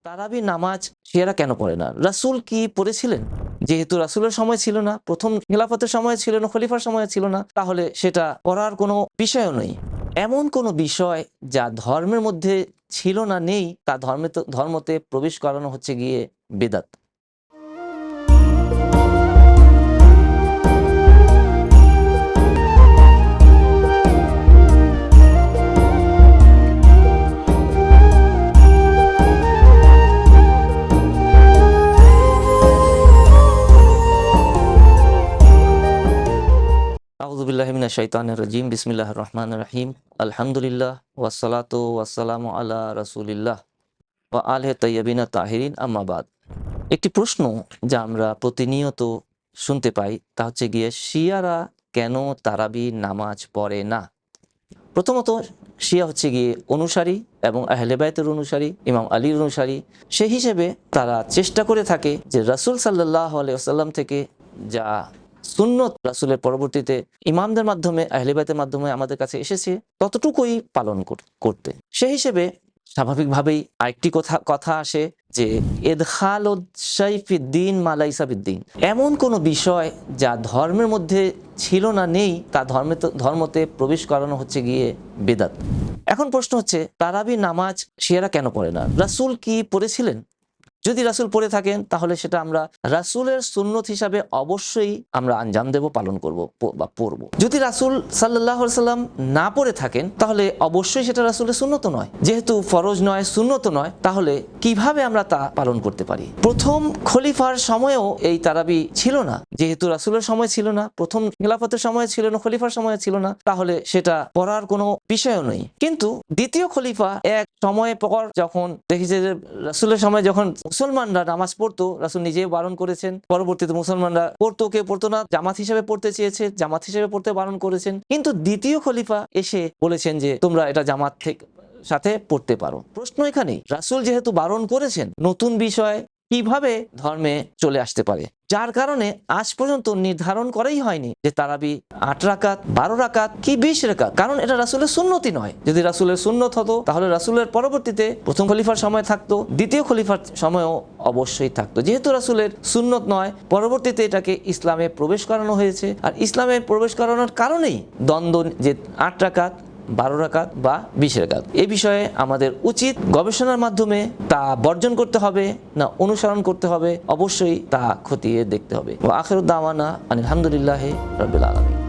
তারাবি নামাজ শিয়ারা কেন পড়ে না? রাসূল কি পড়েছিলেন? যেহেতু রাসূলের সময় ছিল না, প্রথম খেলাফতের সময় ছিল না, খলিফার সময় ছিল না, তাহলে সেটা পড়ার কোনো বিষয়ও নেই। এমন কোনো বিষয় যা ধর্মের মধ্যে ছিল না, নেই, তা ধর্মতে প্রবেশ করানো হচ্ছে গিয়ে বিদআত। আউযু বিল্লাহি মিনাশ শাইতানির রাজিম। বিসমিল্লাহির রহমানির রহিম। আলহামদুলিল্লাহ ওয়াসসালাতু ওয়াসসালামু আলা রাসূলিল্লাহ ওয়া আলিহি তাইয়্যিবিন তাহিরিন, আম্মা বাদ। একটি প্রশ্ন যা আমরা প্রতিনিয়ত শুনতে পাই তা হচ্ছে গিয়ে শিয়ারা কেন তারাবি নামাজ পড়ে না? প্রথমত, শিয়া হচ্ছে গিয়ে অনুসারী এবং আহলে বাইতের অনুসারী, ইমাম আলীর অনুসারী। সেই হিসেবে তারা চেষ্টা করে থাকে যে রাসূল সাল্লাল্লাহু আলাইহি ওয়াসাল্লাম থেকে যা সুন্নত রাসূলের পরবর্তীতে ইমামদের মাধ্যমে, আহলে বাইতের মাধ্যমে আমাদের কাছে এসেছে ততটুকুই পালন করতে। সেই হিসেবে স্বাভাবিকভাবেই আরেকটি কথা আসে যে ইদখালুশ শাই ফিদ্দীন মা লাইসা বিদ্দীন। এমন কোনো বিষয় যা ধর্মের মধ্যে ছিল না, নেই, তা ধর্মতে প্রবেশ করানো হচ্ছে গিয়ে বিদআত। এখন প্রশ্ন হচ্ছে, তারাবি নামাজ শিয়ারা কেন পড়ে না? রাসূল কি পড়েছিলেন? যদি রাসূল পড়ে থাকেন তাহলে সেটা আমরা রাসূলের সুন্নত হিসাবে অবশ্যই আমরা আঞ্জাম দেব, পালন করব বা পড়ব। যদি রাসূল সাল্লাল্লাহু আলাইহি ওয়াসাল্লাম না পড়ে থাকেন তাহলে অবশ্যই সেটা রাসূলের সুন্নত নয়। যেহেতু ফরজ নয়, সুন্নত নয়, তাহলে কিভাবে আমরা তা পালন করতে পারি? প্রথম খলিফার সময়েও এই তারাবি ছিল না। যেহেতু রাসূলের সময় ছিল না, প্রথম খেলাফতের সময় ছিল না, খলিফার সময় ছিল না, তাহলে সেটা পড়ার কোনো বিষয়ও নেই। কিন্তু দ্বিতীয় খলিফা এক সময় পর যখন দেখেছে যে রাসূলের সময় যখন মুসলমানরা নামাজ পড়তো, রাসূল নিজেই বারণ করেছেন, পরবর্তীতে মুসলমানরা পড়তো, কেউ পড়তো না, জামাত হিসেবে পড়তে চেয়েছে, জামাত হিসেবে পড়তে বারণ করেছেন। কিন্তু দ্বিতীয় খলিফা এসে বলেছেন যে তোমরা এটা জামাত থেকে সাথে পড়তে পারো। প্রশ্ন এখানেই, রাসূল যেহেতু বারণ করেছেন, নতুন বিষয় কিভাবে ধর্মে চলে আসতে পারে? যার কারণে আজ পর্যন্ত নির্ধারণ করাই হয়নি যে তারাবি 8 রাকাত, 12 রাকাত কি 20 রাকাত, কারণ এটা রাসূলের সুন্নতই নয়। যদি রাসূলের সুন্নত হতো তাহলে রাসূলের পরবর্তীতে প্রথম খলিফার সময় থাকতো, দ্বিতীয় খলিফার সময়ও অবশ্যই থাকতো। যেহেতু রাসূলের সুন্নত নয়, পরবর্তীতে এটাকে ইসলামে প্রবেশ করানো হয়েছে, আর ইসলামে প্রবেশ করানোর কারণেই দ্বন্দ্ব যে 8 রাকাত, 12 রাকাত বা 20 রাকাত। এই বিষয়ে আমাদের উচিত গবেষণার মাধ্যমে তা বর্জন করতে হবে না অনুসরণ করতে হবে, অবশ্যই তা খতিয়ে দেখতে হবে। ওয়া আখিরু দাওয়ানা আলহামদুলিল্লাহি রাব্বিল আলামিন।